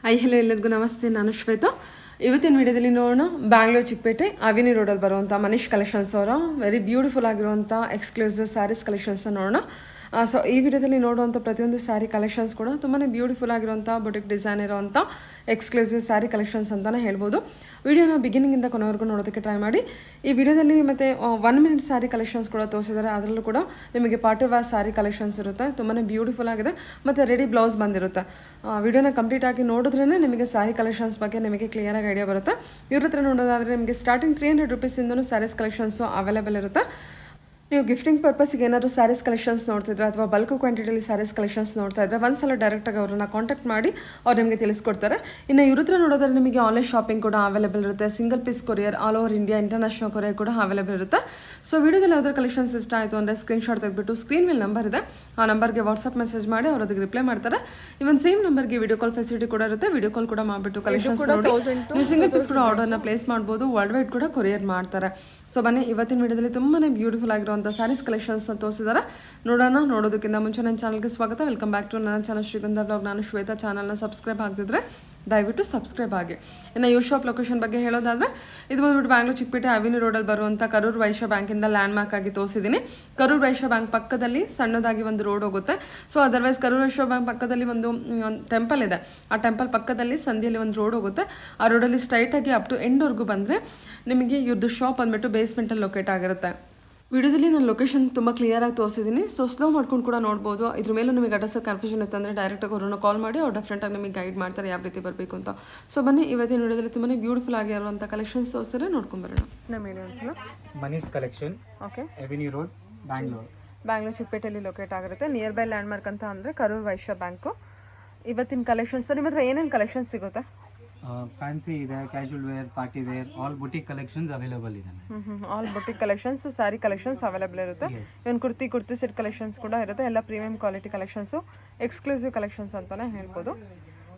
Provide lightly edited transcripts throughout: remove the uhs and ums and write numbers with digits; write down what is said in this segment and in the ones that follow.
Hello ಎಲ್ಲರಿಗೂ ನಮಸ್ತೆ. ನಾನು ಶ್ವೇತಾ. ಇವತ್ತಿನ ವಿಡಿಯೋದಲ್ಲಿ ನೋಡೋಣ ಬ್ಯಾಂಗ್ಳೂರು ಚಿಕ್ಕಪೇಟೆ ಅವಿನಿ ರೋಡಲ್ಲಿ ಬರುವಂಥ ಮನೀಶ್ ಕಲೆಕ್ಷನ್ಸ್ ಅವರ ವೆರಿ ಬ್ಯೂಟಿಫುಲ್ ಆಗಿರುವಂಥ ಎಕ್ಸ್ಕ್ಲೂಸಿವ್ ಸ್ಯಾರೀಸ್ ಕಲೆಕ್ಷನ್ಸ್ನ ನೋಡೋಣ. ಸೊ ಈ ವಿಡಿಯೋದಲ್ಲಿ ನೋಡುವಂಥ ಪ್ರತಿಯೊಂದು ಸ್ಯಾರಿ ಕಲೆಕ್ಷನ್ಸ್ ಕೂಡ ತುಂಬಾ ಬ್ಯೂಟಿಫುಲ್ ಆಗಿರುವಂಥ ಬೊಟಿಕ್ ಡಿಸೈನ್ ಇರುವಂಥ ಎಕ್ಸ್ಕ್ಲೂಸಿವ್ ಸ್ಯಾರಿ ಕಲೆಕ್ಷನ್ಸ್ ಅಂತಲೇ ಹೇಳ್ಬೋದು. ವಿಡಿಯೋನ ಬಿಗಿನಿಂಗಿಂದ ಕೊನೆವರೆಗೂ ನೋಡೋದಕ್ಕೆ ಟ್ರೈ ಮಾಡಿ. ಈ ವಿಡಿಯೋದಲ್ಲಿ ಮತ್ತು 1 ಮಿನಿಟ್ ಸ್ಯಾರಿ ಕಲೆಕ್ಷನ್ಸ್ ಕೂಡ ತೋರಿಸಿದ್ದಾರೆ. ಅದರಲ್ಲೂ ಕೂಡ ನಿಮಗೆ ಪಾರ್ಟಿ ವೇರ್ ಸ್ಯಾರಿ ಕಲೆಕ್ಷನ್ಸ್ ಇರುತ್ತೆ. ತುಂಬಾ ಬ್ಯೂಟಿಫುಲ್ ಆಗಿದೆ ಮತ್ತು ರೆಡಿ ಬ್ಲೌಸ್ ಬಂದಿರುತ್ತೆ. ವಿಡಿಯೋನ ಕಂಪ್ಲೀಟ್ ಆಗಿ ನೋಡಿದ್ರೇ ನಿಮಗೆ ಸ್ಯಾರಿ ಕಲೆಕ್ಷನ್ಸ್ ಬಗ್ಗೆ ನಿಮಗೆ ಕ್ಲಿಯರಾಗಿ ಐಡಿಯಾ ಬರುತ್ತೆ. ಇವ್ರ ಹತ್ರ ನೋಡೋದಾದರೆ ನಿಮಗೆ ಸ್ಟಾರ್ಟಿಂಗ್ 300 ರುಪೀಸಿಂದನೂ ಸ್ಯಾರೀಸ್ ಕಲೆಕ್ಷನ್ಸು ಅವೈಲೇಬಲ್ ಇರುತ್ತೆ. ನೀವು ಗಿಫ್ಟಿಂಗ್ ಪರ್ಪಸ್ಗೆ ಏನಾದರೂ ಸ್ಯಾರೀಸ್ ಕಲೆಕ್ಷನ್ಸ್ ನೋಡ್ತಿದ್ರೆ ಅಥವಾ ಬಲ್ಕ್ ಕ್ವಾಂಟಿಟಿಲಿ ಸ್ಯಾರೀಸ್ ಕಲೆಕ್ಷನ್ಸ್ ನೋಡ್ತಾ ಇದ್ದರೆ ಒಂದ್ಸಲ ಡೈರೆಕ್ಟಾಗಿ ಅವ್ರನ್ನ ಕಾಂಟ್ಯಾಕ್ಟ್ ಮಾಡಿ ಅವ್ರು ನಿಮಗೆ ತಿಳಿಸ್ಕೊಡ್ತಾರೆ. ಇನ್ನು ಇವ್ರ ಹತ್ರ ನೋಡೋದ್ರೆ ನಿಮಗೆ ಆನ್ಲೈನ್ ಶಾಪಿಂಗ್ ಕೂಡ ಅವೈಲೇಬಲ್ ಇರುತ್ತೆ. Single piece courier all over India international courier ಕೂಡ ಅವೈಲೇಬಲ್ ಇರುತ್ತೆ. ಸೊ ವಿಡಿಯೋದಲ್ಲಿ ಯಾವ್ದಾದ್ರು ಕಲೆಕ್ಷನ್ಸ್ ಇಷ್ಟ ಆಯಿತು ಅಂದರೆ ಸ್ಕ್ರೀನ್ಶಾಟ್ ತೆಗೆದುಬಿಟ್ಟು ಸ್ಕ್ರೀನ್ ಮೇಲೆ ನಂಬರ್ ಇದೆ, ಆ ನಂಬರ್ಗೆ ವಾಟ್ಸಪ್ ಮೆಸೇಜ್ ಮಾಡಿ ಅವ್ರು ಅದಕ್ಕೆ ರಿಪ್ಲೈ ಮಾಡ್ತಾರೆ. ಇವನ್ ಸೇಮ್ ನಂಬರ್ಗೆ ವಿಡಿಯೋ ಕಾಲ್ ಫೆಸಿಲಿಟಿ ಕೂಡ ಇರುತ್ತೆ. ವಿಡಿಯೋ ಕಾಲ್ ಕೂಡ ಮಾಡಿಬಿಟ್ಟು ಕಲೆಕ್ಷನ್ಸ್ ನೋಡಿ ನೀವು ಸಿಂಗಲ್ ಪೀಸ್ ಕೂಡ ಆರ್ಡರ್ನ ಪ್ಲೇಸ್ ಮಾಡ್ಬೋದು. ವರ್ಲ್ಡ್ ವೈಡ್ ಕೂಡ ಕೊರಿಯರ್ ಮಾಡ್ತಾರೆ. ಸೊ ಬನ್ನಿ ಇವತ್ತಿನ ವಿಡಿಯೋದಲ್ಲಿ ತುಂಬಾ ಬ್ಯೂಟಿಫುಲ್ ಆಗಿರುವಂಥ ಸ್ಯಾರೀಸ್ ಕಲೆಕ್ಷನ್ಸ್ನ ತೋರಿಸಿದ್ದಾರೆ. ನೋಡೋದಕ್ಕಿಂತ ಮುಂಚೆ ನನ್ನ ಚಾನಲ್ಗೆ ಸ್ವಾಗತ. ವೆಲ್ಕಮ್ ಬ್ಯಾಕ್ ಟು ನನ್ನ ಚಾನಲ್ ಶ್ರೀಗಂಧ ಬ್ಲಾಗ್. ನಾನು ಶ್ವೇತಾ. ಚಾನಲ್ನ ಸಬ್ಸ್ಕ್ರೈಬ್ ಆಗ್ತಿದ್ರೆ ದಯವಿಟ್ಟು ಸಬ್ಸ್ಕ್ರೈಬ್ ಆಗಿ. ಇನ್ನು ಯು ಶಾಪ್ ಲೊಕೇಶನ್ ಬಗ್ಗೆ ಹೇಳೋದಾದರೆ ಇದು ಬಂದ್ಬಿಟ್ಟು ಬ್ಯಾಂಗ್ಳೂರು ಚಿಕ್ಕಪೇಟೆ ಅವಿನಿ ರೋಡಲ್ಲಿ ಬರುವಂಥ ಕರೂರ್ ವೈಶ್ಯ ಬ್ಯಾಂಕಿಂದ ಲ್ಯಾಂಡ್ ಮಾರ್ಕ್ ಆಗಿ ತೋರಿಸಿದ್ದೀನಿ. ಕರೂರ್ ವೈಶ್ಯ ಬ್ಯಾಂಕ್ ಪಕ್ಕದಲ್ಲಿ ಸಣ್ಣದಾಗಿ ಒಂದು ರೋಡ್ ಹೋಗುತ್ತೆ. So otherwise Karur Vysya bank ಪಕ್ಕದಲ್ಲಿ ಒಂದು ಟೆಂಪಲ್ ಇದೆ. ಆ ಟೆಂಪಲ್ ಪಕ್ಕದಲ್ಲಿ ಸಂಧಿಯಲ್ಲಿ ಒಂದು ರೋಡ್ ಹೋಗುತ್ತೆ. ಆ ರೋಡಲ್ಲಿ ಸ್ಟ್ರೈಟಾಗಿ ಅಪ್ ಟು ಎಂಡ್ವರೆಗೂ ಬಂದರೆ ನಿಮಗೆ ಇವ್ರದ್ದು ಶಾಪ್ ಬಂದ್ಬಿಟ್ಟು ಬೇಸ್ಮೆಂಟಲ್ಲಿ ಲೊಕೇಟ್ ಆಗಿರುತ್ತೆ. ವಿಡಿಯೋದಲ್ಲಿ ನಾನು ಲೊಕೇಶನ್ ತುಂಬ ಕ್ಲಿಯರಾಗಿ ತೋರಿಸಿದ್ದೀನಿ. ಸೊ ಸ್ಲೋ ಮಾಡ್ಕೊಂಡು ಕೂಡ ನೋಡ್ಬೋದು. ಇದ್ರ ಮೇಲೂ ನಿಮಗೆ ಅಡ್ರೆಸ್ ಕನ್ಫ್ಯೂಷನ್ ಇತ್ತು ಅಂದರೆ ಡೈರೆಕ್ಟಾಗಿ ಅವ್ರನ್ನ ಕಾಲ್ ಮಾಡಿ ಅವ್ರು ಡಿಫ್ರೆಂಟಾಗಿ ನಿಮಗೆ ಗೈಡ್ ಮಾಡ್ತಾರೆ ಯಾವ ರೀತಿ ಬರಬೇಕು ಅಂತ. ಸೊ ಬನ್ನಿ ಇವತ್ತಿನ ವಿಡಿಯೋದಲ್ಲಿ ತುಂಬಾ ಬ್ಯೂಟಿಫುಲ್ ಆಗಿರುವಂಥ ಕಲೆಕ್ಷನ್ಸ್ ತೋರಿಸಿದ್ರೆ ನೋಡ್ಕೊಂಬರೋಣ. ನಮ್ಮ ಹೇಳಿ ಒಂದ್ಸಲ Manish collection. Okay, avenue road, Bangalore. Bangalore ಚಿಕ್ಕಪೇಟೆಯಲ್ಲಿ ಲೊಕೇಟ್ ಆಗಿರುತ್ತೆ. ನಿಯರ್ ಬೈ ಲ್ಯಾಂಡ್ ಮಾರ್ಕ್ ಅಂತ ಅಂದರೆ ಕರೂರ್ ವೈಶ್ಯ ಬ್ಯಾಂಕು. ಇವತ್ತಿನ ಕಲೆಕ್ಷನ್ಸ್ ನಿಮ್ಮ ಹತ್ರ ಏನೇನು ಕಲೆಕ್ಷನ್ಸ್ ಸಿಗುತ್ತೆ? ಫ್ಯಾನ್ಸಿ ಇದೆ, casual wear, party wear, all boutique collections available ಇದೆ. All boutique collections, sari collections available ಇರುತ್ತೆ. ಇವನ್ ಕುರ್ತಿ ಸೆಟ್ ಕಲೆಕ್ಷನ್ಸ್ ಕೂಡ ಇರುತ್ತೆ. ಎಲ್ಲ premium quality collections, exclusive collections ಅಂತಾನೆ ಹೇಳ್ಬೋದು.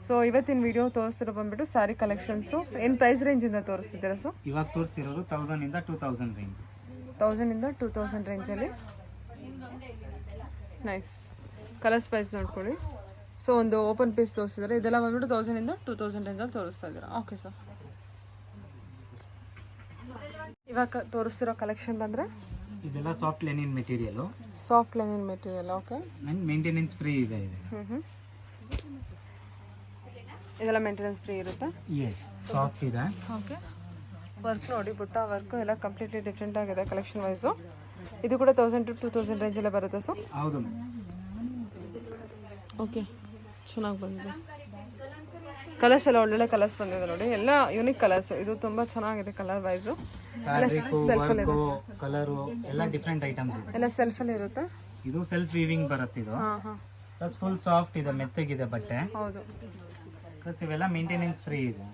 ಸೊ ಇವತ್ತಿನ ವಿಡಿಯೋ ತೋರಿಸ್ತಿರೋ ಬಂದ್ಬಿಟ್ಟು ಸ್ಯಾರಿ ಕಲೆಕ್ಷನ್ಸು ಏನು ಪ್ರೈಸ್ ರೇಂಜಿಂದ ತೋರಿಸ್ತಿದ್ದೀರಾ? ಸೊ ಇವಾಗ ತೋರಿಸ್ತಿರೋದು 1000 ಇಂದ 2000 ರೇಂಜ್. 1000 ಇಂದ 2000 ರೇಂಜಲ್ಲಿ ನೈಸ್ ಕಲರ್ಸ್ ಪ್ರೈಸ್ ನೋಡ್ಕೊಳ್ಳಿ. ಸೊ ಒಂದು ಓಪನ್ ಪೀಸ್ ತೋರಿಸಿದ್ದಾರೆ. ಇದೆಲ್ಲ ಬಂದ್ಬಿಟ್ಟು 1000 ಇಂದ 2000 ರೇಂಜಲ್ಲಿ ತೋರಿಸ್ತಾ ಇದ್ದೀರಾ? Okay sir. ಇವಾಗ ತೋರಿಸ್ತಿರೋ ಕಲೆಕ್ಷನ್ ಬಂದರೆ ಇದೆಲ್ಲ soft Lenin material. Soft Lenin material. Okay, and maintenance free ಇದೆ. ಇದೆಲ್ಲ ಮೇಂಟೆನೆನ್ಸ್ ಫ್ರೀ ಇರುತ್ತೆ. ಎಸ್, ಸಾಫ್ಟ್ ಇದೆ. ಓಕೆ, ವರ್ಕ್ ನೋಡಿ, ಬುಟ್ಟ ವರ್ಕು ಎಲ್ಲ ಕಂಪ್ಲೀಟ್ಲಿ ಡಿಫ್ರೆಂಟ್ ಆಗಿದೆ ಕಲೆಕ್ಷನ್ ವೈಸು. ಇದು ಕೂಡ 1000 to 2000 ರೇಂಜಲ್ಲೇ ಬರುತ್ತೆ. ಸೊ ಹೌದು. ಓಕೆ, ಚೆನ್ನಾಗಿ ಬಂದಿದೆ. ಕಲರ್ಸ್ ಎಲ್ಲ ಒಳ್ಳೊಳ್ಳೆ ಕಲರ್ಸ್ ಬಂದಿದೆ ನೋಡಿ, ಎಲ್ಲ ಯೂನಿಕ್ ಕಲರ್ಸ್. ಇದು ತುಂಬಾ ಚೆನ್ನಾಗಿದೆ ಕಲರ್ ವೈಸು. ಎಲ್ಲ ಸೆಲ್ಫಲ್ಲಿ ಕಲರು ಎಲ್ಲ ಡಿಫರೆಂಟ್ ಐಟಮ್ಸ್ ಇದೆ. ಎಲ್ಲ ಸೆಲ್ಫಲ್ಲಿ ಇರುತ್ತೆ. ಇದು ಸೆಲ್ಫ್ ವೀವಿಂಗ್ ಬರುತ್ತೆ. ಇದು ಪ್ಲಸ್ ಫುಲ್ ಸಾಫ್ಟ್ ಇದೆ, ಮೆತ್ತಗಿದೆ ಬಟ್ಟೆ. ಹೌದು. ಪ್ಲಸ್ ಇವೆಲ್ಲ ಮೇಂಟೆನೆನ್ಸ್ ಫ್ರೀ ಇದೆ.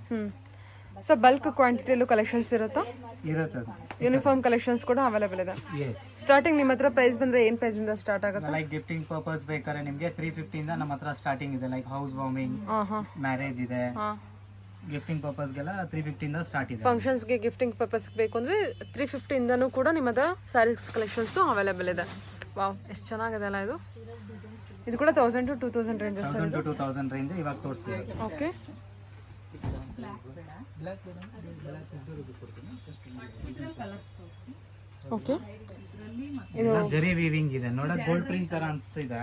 ಸೊ ಬಲ್ಕ್ ಕ್ವಾಂಟಿಟಿಯಲ್ಲೂ ಕಲೆಕ್ಷನ್ಸ್ ಇರುತ್ತಾ? ಇರುತ್ತೆ. ಯೂನಿಫಾರ್ಮ್ ಕಲೆಕ್ಷನ್ಸ್ ಕೂಡ ಅವೈಲೇಬಲ್ ಇದೆ. ಎಸ್. ಸ್ಟಾರ್ಟಿಂಗ್ ನಿಮ್ಮ ಹತ್ರ ಪ್ರೈಸ್ ಬಂದ್ರೆ ಏನ್ ಪ್ರೈಸ್ ಇಂದ ಸ್ಟಾರ್ಟ್ ಆಗುತ್ತೆ? ಲೈಕ್ ಗಿಫ್ಟಿಂಗ್ ಪರ್ಪಸ್ ಬೇಕಾದ್ರೆ ನಿಮಗೆ 350 ಇಂದ ನಮ್ಮ ಹತ್ರ ಸ್ಟಾರ್ಟಿಂಗ್ ಇದೆ. ಲೈಕ್ ಹೌಸ್ ವಾರ್ಮಿಂಗ್, ಮ್ಯಾರೇಜ್ ಇದೆ, ಗಿಫ್ಟಿಂಗ್ ಪರ್ಪಸ್ಗೆಲ್ಲ 350 ಇಂದ ಸ್ಟಾರ್ಟ್ ಇದೆ. ಫಂಕ್ಷನ್ಸ್ಗೆ ಗಿಫ್ಟಿಂಗ್ ಪರ್ಪಸ್ ಬೇಕು ಅಂದ್ರೆ 350 ಇಂದನೂ ಕೂಡ ನಿಮ್ಮ ಹತ್ರ ಸ್ಯಾರೀಸ್ ಕಲೆಕ್ಷನ್ಸ್ ಅವೈಲೇಬಲ್ ಇದೆ. ವಾವ್, ಎಷ್ಟು ಚೆನ್ನಾಗಿದೆ ಅಲ್ಲ ಇದು. ಇದು ಕೂಡ 1000 to 2000 ರೇಂಜಸ್. 1000 to 2000 ರೇಂಜ್ ಇವಾಗ ತೋರಿಸ್ತೀವಿ. ಓಕೆ, ಓಕೆ, ಇದು ಜರಿ ವೀವಿಂಗ್ ಇದೆ. ನೋಡಕ್ ಗೋಲ್ಡ್ ಪ್ರಿಂಟ್ ತರ ಅನ್ಸ್ತಿದೆ,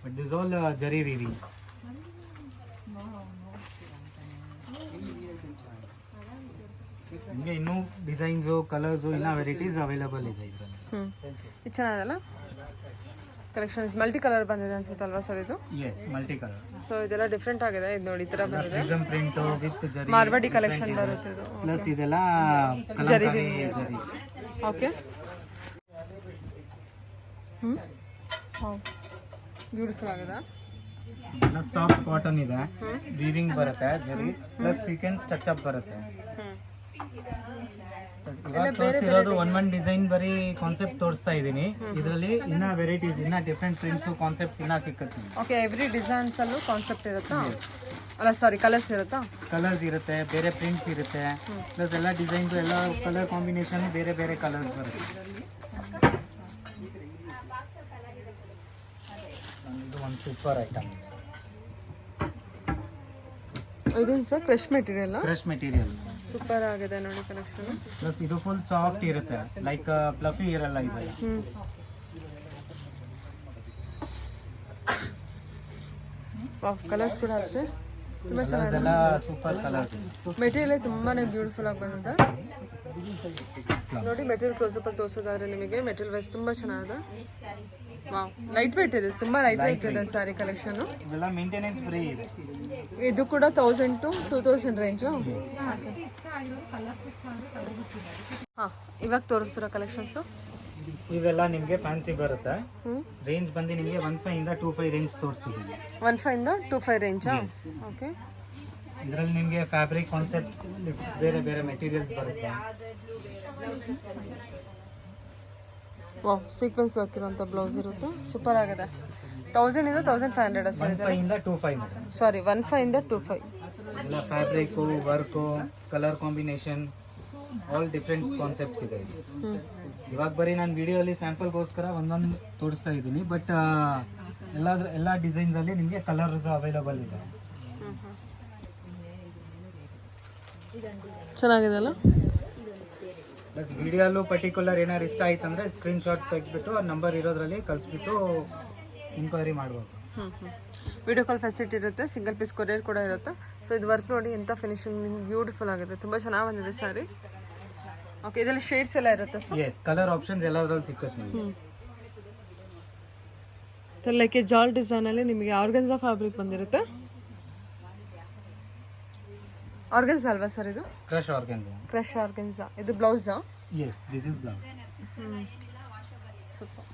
ಬಟ್ ದಿಸ್ ಆಲ್ ಜರಿ ವೀವಿಂಗ್. ನಿಮಗೆ ಇನ್ನೂ ಡಿಸೈನ್ಸು, ಕಲರ್ಸು, ಇಲ್ಲ ವೆರೈಟೀಸ್ ಅವೈಲೇಬಲ್ ಇದೆ ಇದರಲ್ಲಿ. ಇದು ಚೆನ್ನಾಗಲ್ಲ ಕಲೆಕ್ಷನ್. ಮಲ್ಟಿ ಕಲರ್ ಬಂದಿದೆ ಅನ್ಸುತ್ತೆ ಅಲ್ವಾ ಸರ್ ಇದು? Yes, multi colour. ಸೊ ಇದೆಲ್ಲ ಡಿಫ್ರೆಂಟ್ ಆಗಿದೆ. ಇದು ನೋಡಿ, ಈ ತರ ಬಂದಿದೆ. ಪ್ರಿಸಮ್ ಪ್ರಿಂಟ್ ವಿತ್ ಜರಿ, ಮಾರ್ವಾಡಿ ಕಲೆಕ್ಷನ್ ಬರುತ್ತೆ ಇದು. ಪ್ಲಸ್ ಇದೆಲ್ಲ ಕಲಂಕಾರಿ ಜರಿ. ಓಕೆ, ಬ್ಯೂಟಿಫುಲ್ ಆಗಿದೆ. ಸಾಫ್ಟ್ ಕಾಟನ್ ಇದೆ, ವೀವಿಂಗ್ ಬರುತ್ತೆ ಜರಿ, ಪ್ಲಸ್ ಸೀಕ್ವೆನ್ಸ್ ಟಚ್ ಅಪ್ ಬರುತ್ತೆ. ಇವಾಗ ತೋರಿಸಿರೋದು ಒನ್ ಡಿಸೈನ್ ಬರೀ ಕಾನ್ಸೆಪ್ಟ್ ತೋರಿಸ್ತಾ ಇದ್ದೀನಿ. ಇದರಲ್ಲಿ ಇನ್ನ ವೆರೈಟೀಸ್, ಇನ್ನ ಡಿಫ್ರೆಂಟ್ ಪ್ರಿಂಟ್ಸ್, ಕಾನ್ಸೆಪ್ಟ್ಸ್ ಇನ್ನ ಸಿಕ್ಕತ್ತೆ. ಓಕೆ, ಎವ್ರಿ ಡಿಸೈನ್ಸ್ ಅಲ್ಲೂ ಕಾನ್ಸೆಪ್ಟ್ ಇರುತ್ತಾ? ಅಲ್ಲ ಸಾರಿ, ಕಲರ್ಸ್ ಇರುತ್ತಾ? ಕಲರ್ಸ್ ಇರುತ್ತೆ, ಬೇರೆ ಪ್ರಿಂಟ್ಸ್ ಇರುತ್ತೆ, ಪ್ಲಸ್ ಎಲ್ಲ ಡಿಸೈನ್ಸ್, ಎಲ್ಲ ಕಲರ್ ಕಾಂಬಿನೇಷನ್ ಬೇರೆ ಬೇರೆ ಕಲರ್ಸ್ ಬರುತ್ತೆ. ಇದು ಒಂದು ಸೂಪರ್ ಐಟಮ್. ಇದೇನು sir crush material crush material. Super ಆಗಿದೆ ನೋಡಿ ಕಲೆಕ್ಷನ್. ಪ್ಲಸ್ ಇದು ಫುಲ್ ಸಾಫ್ಟ್ ಇರುತ್ತೆ, ಲೈಕ್ ಫ್ಲಫಿ ಇರಲ್ಲ ಇದೆಲ್ಲ. ಕಲರ್ಸ್ ಕೂಡ ಅಷ್ಟೇ ತುಂಬ ಚೆನ್ನಾಗಿದೆ. ಎಲ್ಲ ಸೂಪರ್ ಕಲರ್ಸ್. ಮೆಟೀರಿಯಲ್ ತುಂಬಾನೇ ಬ್ಯೂಟಿಫುಲ್ ಆಗಿ ಬಂದಿದೆ ನೋಡಿ. ಮೆಟೀರಿಯಲ್ ಕ್ಲೋಸಪ್ ಆಗಿ ತೋರಿಸೋದಾದ್ರೆ ನಿಮಗೆ ಮೆಟೀರಿಯಲ್ ವೈಸ್ ತುಂಬ ಚೆನ್ನಾಗಿದೆ. ವಾವ್, ಲೈಟ್ ವೇಟ್ ಇದೆ, ತುಂಬಾ ಲೈಟ್ ವೇಟ್ ಇದೆ ಸ್ಯಾರಿ ಕಲೆಕ್ಷನ್. ಇದೆಲ್ಲ ಮೇಂಟೆನೆನ್ಸ್ ಫ್ರೀ ಇದೆ. ಇದು ಕೂಡ 1000 to 2000 ರೇಂಜು. ಹಾಂ, ಇವಾಗ ತೋರಿಸ್ತಿರೋ ಕಲೆಕ್ಷನ್ಸು ಇವೆಲ್ಲ ನಿಮಗೆ ಫ್ಯಾನ್ಸಿ ಬರುತ್ತೆ. ರೇಂಜ್ ಬಂದು ನಿಮಗೆ 15 ಇಂದ 25 ರೇಂಜ್ ತೋರಿಸ್ತಿದ್ದೀನಿ. 15 ಇಂದ 25 ರೇಂಜಾ? ಓಕೆ. ಇದರಲ್ಲಿ ನಿಮಗೆ ಫ್ಯಾಬ್ರಿಕ್ ಕಾನ್ಸೆಪ್ಟ್ ಬೇರೆ ಬೇರೆ ಮೆಟೀರಿಯಲ್ಸ್ ಬರುತ್ತೆ. ವಾವ್, ಸೀಕ್ವೆನ್ಸ್ ವರ್ಕ್ ಇರುವಂಥ ಬ್ಲೌಸ್ ಇರುತ್ತೆ, ಸೂಪರ್ ಆಗಿದೆ. 1000 ಇಂದ 1500 ಸರ್. 15 ಇಂದ 25 ಸಾರಿ, 15 ಇಂದ 25. ಎಲ್ಲ fabric, work, colour combination, all different concepts ಇದೆ. ಇವಾಗ ಬರೀ ನಾನು ವಿಡಿಯೋಲಿ ಸ್ಯಾಂಪಲ್ಗೋಸ್ಕರ ಒಂದೊಂದು ತೋರಿಸ್ತಾ ಇದ್ದೀನಿ, ಬಟ್ ಎಲ್ಲ ಡಿಸೈನ್ಸಲ್ಲಿ ನಿಮಗೆ ಕಲರ್ಸ್ ಅವೈಲಬಲ್ ಇದೆ. ಚೆನ್ನಾಗಿದೆ ಅಲ್ಲ? ಪ್ಲಸ್ ವಿಡಿಯೋಲ್ಲೂ ಪರ್ಟಿಕ್ಯುಲರ್ ಏನಾರು ಇಷ್ಟ ಆಯ್ತು ಅಂದರೆ ಸ್ಕ್ರೀನ್ಶಾಟ್ ತೆಗೆಸ್ಬಿಟ್ಟು ಆ ನಂಬರ್ ಇರೋದ್ರಲ್ಲಿ ಕಳಿಸ್ಬಿಟ್ಟು ಇನ್ಕ್ವೈರಿ ಮಾಡ್ಬೋದು. ವಿಡಿಯೋ ಕಾಲ್ ಫೆಸಿಲಿಟಿ ಇರುತ್ತೆ, ಸಿಂಗಲ್ ಪೀಸ್ ಕೊರಿಯರ್ ಕೂಡ ಇರುತ್ತೆ. ಸೊ ಇದು ವರ್ಕ್ ನೋಡಿ ಎಂಥ ಫಿನಿಶಿಂಗ್ ಬ್ಯೂಟಿಫುಲ್ ಆಗಿದೆ, ತುಂಬ ಚೆನ್ನಾಗಿ ಬಂದಿದೆ ಸ್ಯಾರಿ. ಓಕೆ, ಇದರಲ್ಲಿ ಶೇಡ್ಸ್ ಎಲ್ಲ ಇರುತ್ತೆ ಸರ್? ಎಸ್, ಕಲರ್ ಆಪ್ಷನ್ಸ್ ಎಲ್ಲದರಲ್ಲಿ ಸಿಕ್ಕುತ್ತೆ ನಿಮಗೆ. ಲೈಕ್ ಜಾಲ್ ಡಿಸೈನಲ್ಲಿ ನಿಮಗೆ ಆರ್ಗನ್ಸಾ ಫ್ಯಾಬ್ರಿಕ್ ಬಂದಿರುತ್ತೆ. ಆರ್ಗನ್ಸಾ ಅಲ್ವಾ ಸರ್ ಇದು? Crush organza. Crush organza. ಇದು ಬ್ಲೌಸಾ? Yes, this is blouse. Super.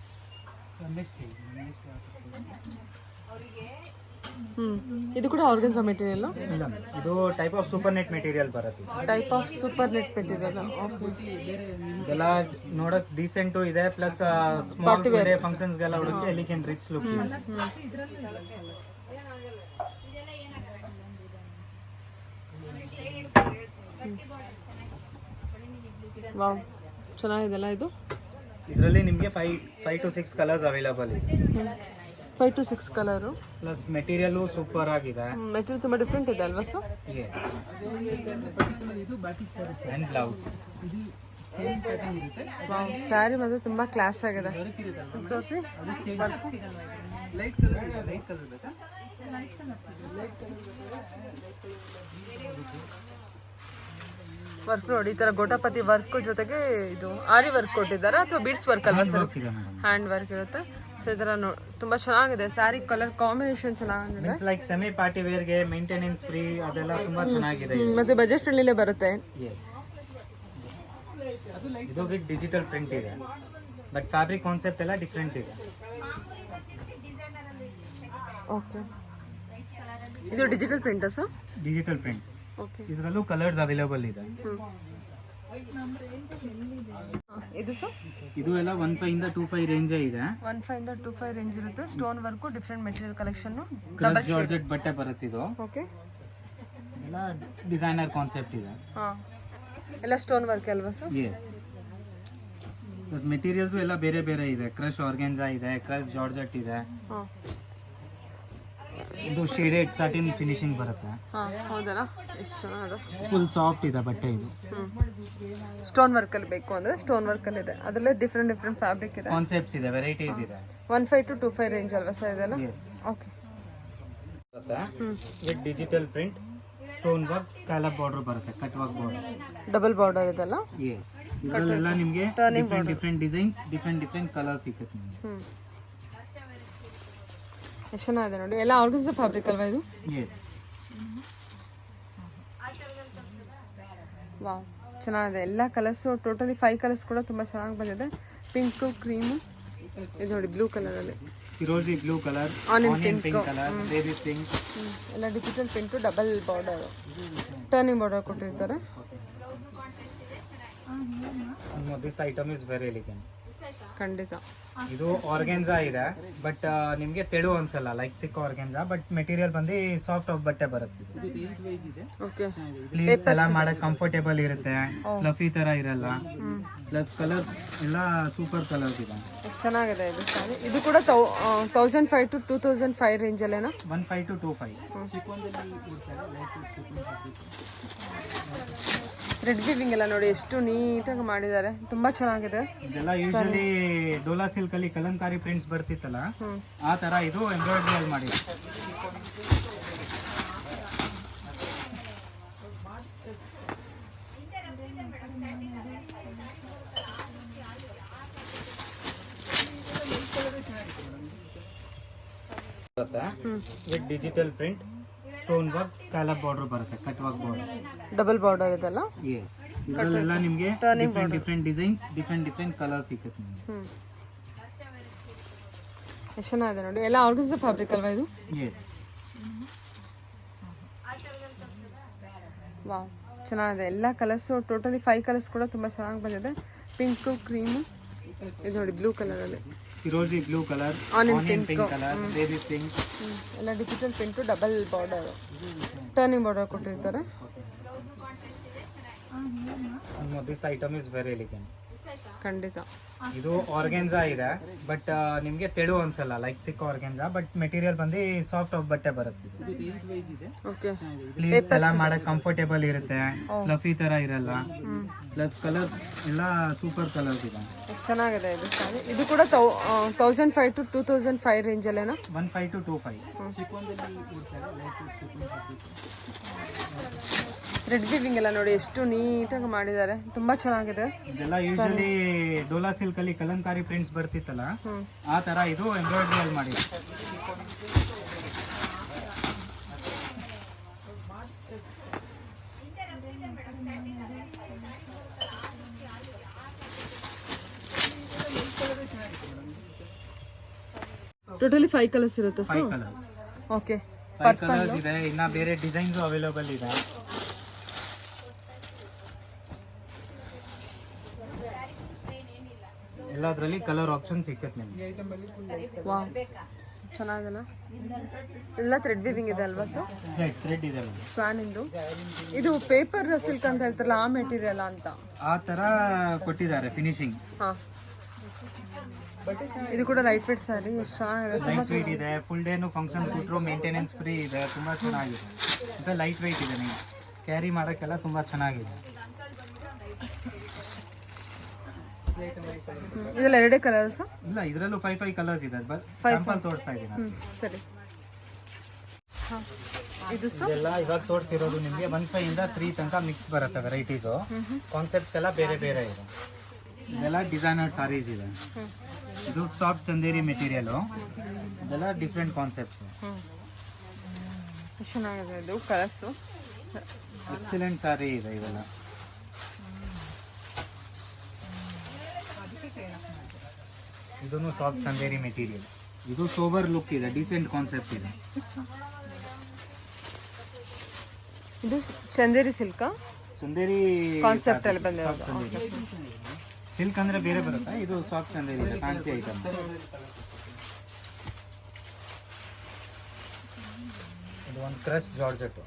ಇದು ಕೂಡ ಆರ್ಗನ್ಸಾ ಮೆಟೀರಿಯಲ್? ಇಲ್ಲ, ಇದು type of super net material ಬರುತ್ತೆ. Type of super net material. Okay. ಎಲ್ಲ ನೋಡಕ್ ಡೀಸೆಂಟು ಇದೆ, ಪ್ಲಸ್ ಸ್ಮಾಲ್ ಇದೆ, ಫಂಕ್ಷನ್ಸ್ಗೆಲ್ಲ ಹುಡುಕಿ ಎಲಿಗೆಂಟ್ ರಿಚ್ ಲುಕ್ ಇದೆ. ವಾವ್, ಚೆನ್ನಾಗಿದೆಲ್ಲ ಇದು. ಇದರಲ್ಲಿ ನಿಮಗೆ 5 to 6 ಕಲರ್ಸ್ ಅವೈಲಬಲ್ ಇದೆ. 5 to 6 colour. Plus material super ಆಗಿದೆ. ಮೆಟೀರಿಯಲ್ ತುಂಬಾ ಡಿಫ್ರೆಂಟ್ ಇದೆ ಅಲ್ವಾ sir? And blouse. Wow, sari ಮಾತ್ರ ತುಂಬಾ ಕ್ಲಾಸ್ ಆಗಿದೆ. ತೋರಿಸಿ. ವರ್ಕ್ ನೋಡಿ, ಈ ತರ ಗೋಟಾಪತಿ ವರ್ಕ್ ಜೊತೆಗೆ ಇದು ಆರಿ ವರ್ಕ್ ಕೊಟ್ಟಿದ್ದಾರೆ ಅಥವಾ ಬೀಡ್ಸ್ ವರ್ಕ್ ಅಲ್ವಾ ಸರ್? ಹ್ಯಾಂಡ್ ವರ್ಕ್ ಇರುತ್ತೆ. ಸೊ ಇದರ ತುಂಬಾ ಚೆನ್ನಾಗಿದೆ ಸ್ಯಾರಿ, ಕಲರ್ ಕಾಂಬಿನೇಷನ್ ಚೆನ್ನಾಗಿದೆ. ಲೈಕ್ ಸೆಮಿ ಪಾರ್ಟಿ ವೇರ್ಗೆ ಮೇಂಟೆನೆನ್ಸ್ ಫ್ರೀ, ಅದೆಲ್ಲ ತುಂಬಾ ಚೆನ್ನಾಗಿದೆ. ಮತ್ತೆ ಬಜೆಟ್ ಫ್ರೆಂಡ್ಲಿಲೇ ಬರುತ್ತೆ. ಇದು ವಿತ್ ಡಿಜಿಟಲ್ ಪ್ರಿಂಟ್ ಇದೆ, ಬಟ್ ಫ್ಯಾಬ್ರಿಕ್ ಕಾನ್ಸೆಪ್ಟ್ ಎಲ್ಲ ಡಿಫ್ರೆಂಟ್ ಇದೆ. ಓಕೆ, ಇದು ಡಿಜಿಟಲ್ ಪ್ರಿಂಟಾ ಸರ್? Digital print. ಓಕೆ. ಇದರಲ್ಲೂ ಕಲರ್ಸ್ ಅವೈಲಬಲ್ ಇದೆ. ಇದು ಸರ್? ಇದು ಎಲ್ಲ 15 ಇಂದ 25 ರೇಂಜ್ ಇದೆ. 15 ಇಂದ 25 ರೇಂಜ್ ಇರುತ್ತೆ. Stone work, different material collection, crush georgette ಬಟ್ಟೆ ಬರುತ್ತೆ ಇದು. ಓಕೆ. ಎಲ್ಲ ಡಿಸೈನರ್ ಕಾನ್ಸೆಪ್ಟ್ ಇದೆ. ಎಲ್ಲ ಸ್ಟೋನ್ ವರ್ಕ್ ಅಲ್ವಾ ಸರ್? ಎಸ್. ಪ್ಲಸ್ ಮೆಟೀರಿಯಲ್ಸು ಎಲ್ಲ ಬೇರೆ ಬೇರೆ ಇದೆ. ಕ್ರಶ್ ಆರ್ಗೆನ್ಜಾ ಇದೆ, ಕ್ರಶ್ ಜಾರ್ಜೆಟ್ ಇದೆ. ಇದು ಶೇಡೆಡ್ ಸಾಟಿನ್ ಫಿನಿಶಿಂಗ್ ಬರುತ್ತೆ. ಹೌದಲ್ಲ, ಎಷ್ಟು ಚೆನ್ನಾಗಿದೆ. ಫುಲ್ ಸಾಫ್ಟ್ ಇದೆ ಬಟ್ಟೆ ಇದು. ಸ್ಟೋನ್ ವರ್ಕ್ ಅಲ್ಲಿ ಬೇಕು ಅಂದ್ರೆ ಸ್ಟೋನ್ ವರ್ಕ್ ಅಲ್ಲಿ ಇದೆ. ಅದರಲ್ಲೇ ಡಿಫ್ರೆಂಟ್ ಡಿಫ್ರೆಂಟ್ ಫ್ಯಾಬ್ರಿಕ್ ಇದೆ, ಕಾನ್ಸೆಪ್ಟ್ಸ್ ಇದೆ, ವೆರೈಟೀಸ್ ಇದೆ. 15 to 25 ರೇಂಜ್ ಅಲ್ವಾ ಸರ್ ಇದೆಲ್ಲ? Okay. With digital print, stone work, scallop border ಬರುತ್ತೆ, cut work border, double border ಇದೆಲ್ಲ. ಎಸ್. ಇದರಲ್ಲೆಲ್ಲ ನಿಮಗೆ ಡಿಫ್ರೆಂಟ್ ಡಿಸೈನ್ಸ್, ಡಿಫ್ರೆಂಟ್ ಕಲರ್ ಸಿಗುತ್ತೆ ನಿಮಗೆ. ಎಷ್ಟು ಚೆನ್ನಾಗಿದೆ ನೋಡಿ, ಎಲ್ಲ ಆರ್ಗನ್ಸಾ ಫ್ಯಾಬ್ರಿಕ್ ಅಲ್ವಾ ಇದು? ಎಸ್. ವಾವ್, ಚೆನ್ನಾಗಿದೆ. ಎಲ್ಲ ಕಲರ್ಸು ಟೋಟಲಿ 5 ಕಲರ್ಸ್ ಕೂಡ ತುಂಬ ಚೆನ್ನಾಗಿ ಬಂದಿದೆ. ಪಿಂಕು, ಕ್ರೀಮು, ಇದು ನೋಡಿ ಬ್ಲೂ ಕಲರಲ್ಲಿ, ಫಿರೋಜಿ blue colour, onion pink pink colour, baby pink, ಎಲ್ಲ digital pink, double border, turning border ಕೊಟ್ಟಿರ್ತಾರೆ. This item is very elegant. ಖಂಡಿತ. ಇದು ಆರ್ಗೆನ್ಸಾ ಇದೆ ಬಟ್ ನಿಮಗೆ ತೆಳು ಅನ್ಸಲ್ಲ, like thick organza, but material ಬಂದು ಸಾಫ್ಟ್ ಬಟ್ಟೆ ಬರುತ್ತೆ. ಓಕೆ. ಸ್ಲೀವ್ಸ್ ಎಲ್ಲ ಮಾಡಕ್ ಕಂಫರ್ಟೇಬಲ್ ಇರುತ್ತೆ, ಫ್ಲಫಿ ತರ ಇರಲ್ಲ. ಪ್ಲಸ್ ಕಲರ್ ಎಲ್ಲ ಸೂಪರ್ ಕಲರ್ಸ್ ಇದೆ. ಎಷ್ಟು ಚೆನ್ನಾಗಿದೆ ಇದು ಸಾರಿ. ಇದು ಕೂಡ 1500 to 2005 ರೇಂಜಲ್ಲೇನಾ? 15 to 25. ರೆಡ್ ವಿವಿಂಗ್ ಎಲ್ಲ ನೋಡಿ ಎಷ್ಟು ನೀಟಾಗಿ ಮಾಡಿದ್ದಾರೆ, ತುಂಬಾ ಚೆನ್ನಾಗಿದೆ. ಇದೆಲ್ಲ ಯೂಶಲಿ ಡೋಲಾ ಸಿಲ್ಕ್ ಅಲ್ಲಿ ಕಲಂಕಾರಿ ಪ್ರಿಂಟ್ಸ್ ಬರ್ತಿತ್ತಲ್ಲ, ಆ ತರ ಇದು ಎಂಬ್ರಾಯ್ಡ್ರಿ ಅಲ್ಲಿ ಮಾಡಿದೆ. With digital print, stone work, scallop border ಬರುತ್ತೆ, cut work border, double border ಇದೆಲ್ಲ. ಎಸ್. ಇದರಲ್ಲೆಲ್ಲ ನಿಮಗೆ ಡಿಫ್ರೆಂಟ್ ಡಿಸೈನ್ಸ್, ಡಿಫ್ರೆಂಟ್ ಕಲರ್ಸ್ ಸಿಗುತ್ತೆ ನಿಮಗೆ. ಎಷ್ಟು ಚೆನ್ನಾಗಿದೆ ನೋಡಿ, ಎಲ್ಲ ಆರ್ಗನ್ಸಾ ಫ್ಯಾಬ್ರಿಕ್ ಅಲ್ವಾ ಇದು? ಎಸ್. ವಾವ್, ಚೆನ್ನಾಗಿದೆ. ಎಲ್ಲ ಕಲರ್ಸು ಟೋಟಲಿ 5 ಕಲರ್ಸ್ ಕೂಡ ತುಂಬ ಚೆನ್ನಾಗಿ ಬಂದಿದೆ. ಪಿಂಕು, ಕ್ರೀಮು, ಇದು ನೋಡಿ ಬ್ಲೂ ಕಲರಲ್ಲಿ, ಫಿರೋಜಿ blue colour, onion pink pink colour, baby pink, ಎಲ್ಲ digital print, double border, turning border ಕೊಟ್ಟಿರ್ತಾರೆ. This item is very elegant. ಖಂಡಿತ. ಇದು ಆರ್ಗೆನ್ಸಾ ಇದೆ ಬಟ್ ನಿಮಗೆ ತೆಳು ಅನ್ಸಲ್ಲ, like thick organza, but material ಬಂದು ಸಾಫ್ಟ್ ಬಟ್ಟೆ ಬರುತ್ತೆ. ಓಕೆ. ಸ್ಲೀವ್ಸ್ ಎಲ್ಲ ಮಾಡಕ್ ಕಂಫರ್ಟೇಬಲ್ ಇರುತ್ತೆ, ಫ್ಲಫಿ ತರ ಇರಲ್ಲ. ಪ್ಲಸ್ ಕಲರ್ ಎಲ್ಲ ಸೂಪರ್ ಕಲರ್ಸ್ ಇದೆ. ಎಷ್ಟು ಚೆನ್ನಾಗಿದೆ ಇದು ಸಾರಿ. ಇದು ಕೂಡ 1500 to 2005 ರೇಂಜಲ್ಲೇನಾ? 15 to 25. ರೆಡ್ ವಿವಿಂಗ್ ಎಲ್ಲ ನೋಡಿ ಎಷ್ಟು ನೀಟಾಗಿ ಮಾಡಿದ್ದಾರೆ, ತುಂಬಾ ಚೆನ್ನಾಗಿದೆ. ಇದೆಲ್ಲ ಯೂಶಲಿ ಡೋಲಾ ಸಿಲ್ಕ್ ಅಲ್ಲಿ ಕಲಂಕಾರಿ ಪ್ರಿಂಟ್ಸ್ ಬರ್ತಿತ್ತಲ್ಲ, ಆ ತರ ಇದು ಎಂಬ್ರಾಯ್ಡ್ರಿ ಅಲ್ಲಿ ಮಾಡಿದೆ. ಟೋಟಲಿ 5 ಕಲರ್ಸ್ ಇರುತ್ತೆ ಸರ್? 5 ಕಲರ್ಸ್. ಓಕೆ. 5 ಕಲರ್ಸ್ ಇದೆ. ಇನ್ನ ಬೇರೆ ಡಿಸೈನ್ಸ್ ಅವೈಲೇಬಲ್ ಇದೆ. ಎಲ್ಲದರಲ್ಲಿ ಕಲರ್ ಆಪ್ಷನ್ ಸಿಕ್ಕತ್ತೆ ನಿಮಗೆ. ವಾವ್, ಚೆನ್ನಾಗಿದೆಲ್ಲ. ಎಲ್ಲ ಥ್ರೆಡ್ ವಿವಿಂಗ್ ಇದೆ ಅಲ್ವಾ ಸರ್? ಥ್ರೆಡ್ ಇದೆ, ಸ್ವಾನ್ ಇಂದು. ಇದು ಪೇಪರ್ ಸಿಲ್ಕ್ ಅಂತ ಹೇಳ್ತಾರಲ್ಲ, ಆ ಮೆಟೀರಿಯಲ್ ಅಂತ ಆ ತರ ಕೊಟ್ಟಿದ್ದಾರೆ ಫಿನಿಶಿಂಗ್. ಹಾ, ಇದು ಕೂಡ ಲೈಟ್ ವೇಟ್ ಸಾರಿ, ಎಷ್ಟು ಚೆನ್ನಾಗಿದೆ. ಲೈಟ್ ವೇಟ್ ಇದೆ, ಫುಲ್ ಡೇನು ಫಂಕ್ಷನ್ ಕೊಟ್ಟರು ಮೇಂಟೆನೆನ್ಸ್ ಫ್ರೀ ಇದೆ, ತುಂಬಾ ಚೆನ್ನಾಗಿದೆ. ಇದು ಲೈಟ್ ವೇಟ್ ಇದೆ, ನೀವು ಕ್ಯಾರಿ ಮಾಡೋಕ್ಕೆಲ್ಲ ತುಂಬಾ ಚೆನ್ನಾಗಿದೆ. ಇದೆಲ್ಲ ಎರಡೇ ಕಲರ್ಸ್? ಇಲ್ಲ, ಇದರಲ್ಲೂ 5 ಕಲರ್ಸ್ ಇದೆ. ಸ್ಯಾಂಪಲ್ ತೋರಿಸ್ತಾ ಇದ್ದೀನಿ ಅಷ್ಟೇ. ಸರಿ. ಇದು ಇದೆಲ್ಲ ಇವಾಗ ತೋರಿಸಿರೋದು ನಿಮಗೆ 15 ಇಂದ 3 ತನಕ ಮಿಕ್ಸ್ ಬರುತ್ತೆ ವೆರೈಟೀಸು. ಕಾನ್ಸೆಪ್ಟ್ಸ್ ಎಲ್ಲ ಬೇರೆ ಬೇರೆ ಇದೆ. ಇದೆಲ್ಲ ಡಿಸೈನರ್ ಸಾರೀಸ್ ಇದೆ. ಇದು ಸಾಫ್ಟ್ ಚಂದೇರಿ ಮೆಟೀರಿಯಲು. ಇದೆಲ್ಲ ಡಿಫ್ರೆಂಟ್ ಕಾನ್ಸೆಪ್ಟ್ಸ್. ಚೆನ್ನಾಗಿದೆ ಇದು ಕಲರ್ಸು. ಎಕ್ಸಲೆಂಟ್ ಸಾರಿ ಇದೆ ಇವೆಲ್ಲ. ಇದೂ ಸಾಫ್ಟ್ ಚಂದೇರಿ ಮೆಟೀರಿಯಲ್. ಇದು ಸೋಬರ್ ಲುಕ್ ಇದೆ, ಡಿಸೆಂಟ್ ಕಾನ್ಸೆಪ್ಟ್ ಇದೆ. ಇದು ಚಂದೇರಿ ಸಿಲ್ಕಾ? ಚಂದೇರಿ ಕಾನ್ಸೆಪ್ಟ್ ಅಲ್ಲಿ ಬಂದಿರೋದು. ಸಿಲ್ಕ್ ಅಂದ್ರೆ ಬೇರೆ ಬರುತ್ತೆ, ಇದು ಸಾಫ್ಟ್ ಚಂದೇರಿ ಇದೆ, ಫ್ಯಾನ್ಸಿ ಐಟಮ್. ಇದು ಒಂದು ಕ್ರಶ್ ಜಾರ್ಜೆಟ್,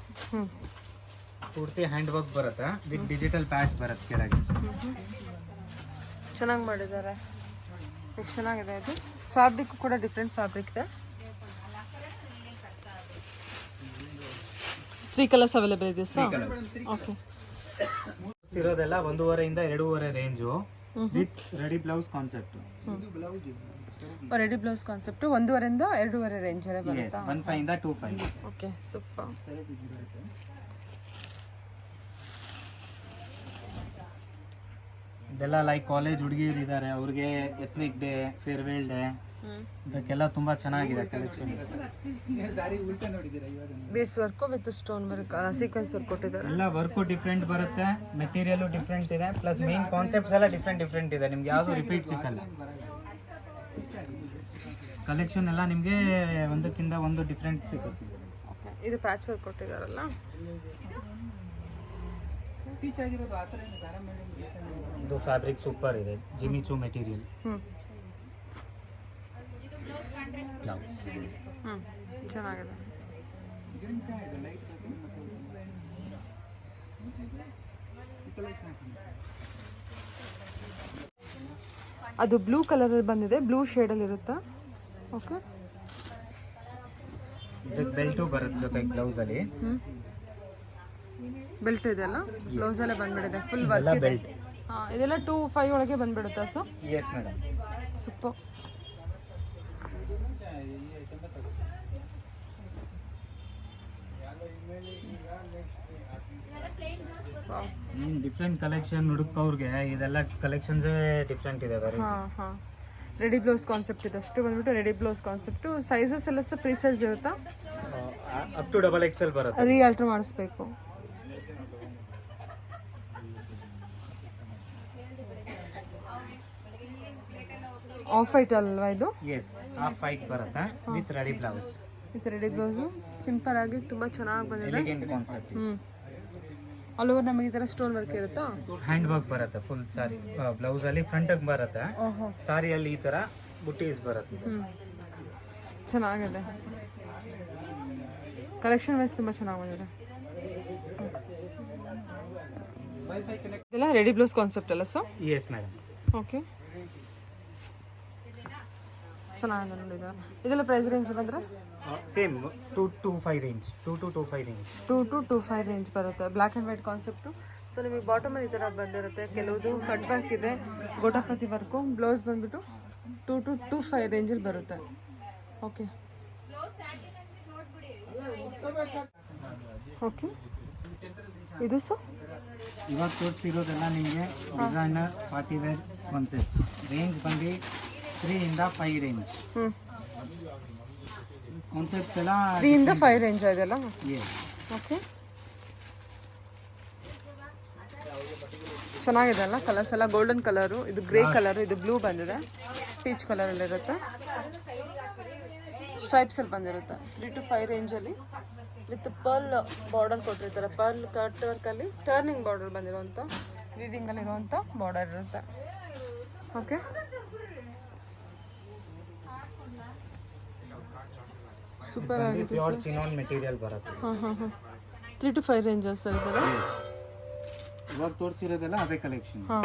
ಪೂರ್ತಿ ಹ್ಯಾಂಡ್ ವರ್ಕ್ ಬರುತ್ತೆ, ವಿತ್ ಡಿಜಿಟಲ್ ಪ್ಯಾಚ್ ಬರುತ್ತೆ ಕೆಳಗೆ. ಚೆನ್ನಾಗಿ ಮಾಡಿದ್ದಾರೆ, ಎಷ್ಟು ಚೆನ್ನಾಗಿದೆ. ಇದು ಫ್ಯಾಬ್ರಿಕ್ ಕೂಡ ಡಿಫ್ರೆಂಟ್ ಫ್ಯಾಬ್ರಿಕ್ ಇದೆ. 3 ಕಲರ್ಸ್ ಅವೈಲೇಬಲ್ ಇದೆ ಸರ್? ಓಕೆ. ಇರೋದೆಲ್ಲ 1.5 ಇಂದ 2.5 range, with ready blouse concept. Ready blouse concept 1.5 ಇಂದ 2.5 ರೇಂಜ್ ಅಲ್ಲೇ ಬರುತ್ತಾ? 15 ಇಂದ 25. Okay, super. ಇದೆಲ್ಲ ಲೈಕ್ ಕಾಲೇಜ್ ಹುಡುಗಿಯರು ಇದ್ದಾರೆ, ಅವ್ರಿಗೆ ಎತ್ನಿಕ್ ಡೇ, ಫೇರ್ವೆಲ್ ಡೇ, ಇದಕ್ಕೆಲ್ಲ ತುಂಬಾ ಚೆನ್ನಾಗಿದೆ collection. Base work with stone work, sequence work ಕೊಟ್ಟಿದ್ದಾರೆ. ಎಲ್ಲ ವರ್ಕು ಡಿಫ್ರೆಂಟ್ ಬರುತ್ತೆ, ಮೆಟೀರಿಯಲ್ ಡಿಫ್ರೆಂಟ್ ಇದೆ, ಪ್ಲಸ್ ಮೇನ್ ಕಾನ್ಸೆಪ್ಟ್ಸ್ ಎಲ್ಲ ಡಿಫ್ರೆಂಟ್ ಇದೆ. ನಿಮ್ಗೆ ಯಾವುದು ರಿಪೀಟ್ ಸಿಕ್ಕಲ್ಲ. ಕಲೆಕ್ಷನ್ ಎಲ್ಲ ನಿಮಗೆ ಒಂದಕ್ಕಿಂತ ಒಂದು ಡಿಫ್ರೆಂಟ್ ಸಿಗುತ್ತೆ. ಓಕೆ, ಇದು ಪ್ಯಾಚ್ ವರ್ಕ್ ಕೊಟ್ಟಿದ್ದಾರಲ್ಲ. ಇದು ಫ್ಯಾಬ್ರಿಕ್ ಸೂಪರ್ ಇದೆ, ಜಿಮಿಚು ಮೆಟೀರಿಯಲ್. ಬ್ಲೌಸ್. ಹ್ಞೂ ಚೆನ್ನಾಗಿದೆ. ಅದು ಬ್ಲೂ ಕಲರಲ್ಲಿ ಬಂದಿದೆ, ಬ್ಲೂ ಶೇಡಲ್ಲಿ ಇರುತ್ತೆ. ಓಕೆ, ಇದಕ್ಕೆ ಬೆಲ್ಟು ಬರುತ್ತೆ ಜೊತೆಗೆ ಬ್ಲೌಸಲ್ಲಿ. ಬೆಲ್ಟ್ ಇದೆಲ್ಲ ಬ್ಲೌಸಲ್ಲೇ ಬಂದ್ಬಿಡಿದೆ, ಫುಲ್ ಎಲ್ಲ ವರ್ಕ್ ಇದೆ. ಬೆಲ್ಟ್. ಹಾಂ, ಇದೆಲ್ಲ 2-5 ಒಳಗೆ ಬಂದ್ಬಿಡುತ್ತಾ so? Yes madam. Super. Different collection ಹುಡುಕೋರ್ಗೆ ಇದೆಲ್ಲ ಕಲೆಕ್ಷನ್ಸೇ ಡಿಫ್ರೆಂಟ್ ಇದೆ ವೆರಿ. ಹಾಂ ಹಾಂ, ರೆಡಿ ಬ್ಲೌಸ್ ಕಾನ್ಸೆಪ್ಟ್ ಇದೆ ಅಷ್ಟು ಬಂದ್ಬಿಟ್ಟು. Ready blouse concept. ಸೈಜಸ್ ಎಲ್ಲ ಸಹ ಫ್ರೀ ಸೈಜ್ ಇರುತ್ತಾ? ಅಪ್ ಟು XXL ಬರುತ್ತೆ. ರೀಆಲ್ಟ್ರ್ ಮಾಡಿಸ್ಬೇಕು. ಆಫ್ ವೈಟ್ ಅಲ್ವಾ ಇದು? ಎಸ್, ಹಾಫ್ ವೈಟ್ ಬರುತ್ತೆ ವಿತ್ ರೆಡಿ ಬ್ಲೌಸ್. ಇದು ರೆಡಿ ಬ್ಲೌಸು ಸಿಂಪಲ್ ಆಗಿ ತುಂಬ ಚೆನ್ನಾಗಿ ಬಂದಿದೆ. Elegant concept. ಆಲ್ ಓವರ್ ನಮಗೆ ಈ ಥರ ಸ್ಟೋನ್ ವರ್ಕ್ ಇರುತ್ತಾ? ಹ್ಯಾಂಡ್ ವರ್ಕ್ ಬರುತ್ತೆ ಫುಲ್ ಸಾರಿ. ಬ್ಲೌಸ್ ಅಲ್ಲಿ ಫ್ರಂಟ್ ಬರುತ್ತೆ, ಓಹೋ, ಸಾರಿಯಲ್ಲಿ ಈ ತರ ಬುಟ್ಟೀಸ್ ಬರುತ್ತೆ. ಚೆನ್ನಾಗಿದೆ. ಕಲೆಕ್ಷನ್ ವೈಸ್ ತುಂಬ ಚೆನ್ನಾಗಿ ಬಂದಿದೆ. ಇದೆಲ್ಲ ರೆಡಿ ಬ್ಲೌಸ್ ಕಾನ್ಸೆಪ್ಟ್ ಅಲ್ಲ ಸರ್? Yes madam. ಓಕೆ, ಚೆನ್ನಾಗಿದೆ ನೋಡಿ. ಇದೆಲ್ಲ ಪ್ರೈಸ್ ರೇಂಜ್ ಬಂದರೆ same 2 to 5 range. 2 to 25 range. 2 to 25 range ಬರುತ್ತೆ. Black and white concept. So ನಿಮಗೆ ಬಾಟಮಲ್ಲಿ ಈ ಥರ ಬಂದಿರುತ್ತೆ. ಕೆಲವುದು ಕಟ್ ವರ್ಕ್ ಇದೆ, ಗೋಟಾಪತಿ ವರ್ಕು. ಬ್ಲೌಸ್ ಬಂದ್ಬಿಟ್ಟು 2 to 25 ರೇಂಜಲ್ಲಿ ಬರುತ್ತೆ. ಓಕೆ ಓಕೆ, ಇದು ಸರ್ ಇವಾಗ ತೋರಿಸಿರೋದೆಲ್ಲ ನಿಮಗೆ designer party wear concept. Range ಬಂದು 3 ಇಂದ 5 ರೇಂಜ್. ಕಾನ್ಸೆಪ್ಟ್ ಎಲ್ಲ 3 ಇಂದ 5 ರೇಂಜ್ ಇದೆಲ್ಲ. ಎಸ್. ಓಕೆ, ಚೆನ್ನಾಗಿದೆ ಅಲ್ಲ? ಕಲರ್ಸ್ ಎಲ್ಲ ಗೋಲ್ಡನ್ ಕಲರು, ಇದು ಗ್ರೇ ಕಲರು, ಇದು ಬ್ಲೂ ಬಂದಿದೆ, ಪೀಚ್ ಕಲರಲ್ಲಿರುತ್ತೆ. ಸ್ಟ್ರೈಪ್ಸಲ್ಲಿ ಬಂದಿರುತ್ತೆ. 3 to 5 ರೇಂಜಲ್ಲಿ ವಿತ್ ಪರ್ಲ್ ಬಾರ್ಡರ್ ಕೊಟ್ಟಿರ್ತಾರೆ. ಪರ್ಲ್ ಕಟ್ ವರ್ಕಲ್ಲಿ ಟರ್ನಿಂಗ್ ಬಾರ್ಡರ್ ಬಂದಿರುವಂಥ, ವಿವಿಂಗಲ್ಲಿರುವಂಥ ಬಾರ್ಡರ್ ಇರುತ್ತೆ. ಓಕೆ, ಸೂಪರ್ ಆಗಿದೆ. ಪ್ಯೂರ್ ಚಿನಾನ್ ಮೆಟೀರಿಯಲ್ ಬರುತ್ತೆ. ಹಾಂ ಹಾಂ ಹಾಂ, 3 to 5 ರೇಂಜಸ್ ಇರ್ತದೆ. ಇವಾಗ ತೋರಿಸಿರೋದೆಲ್ಲ ಅದೇ ಕಲೆಕ್ಷನ್. ಹಾಂ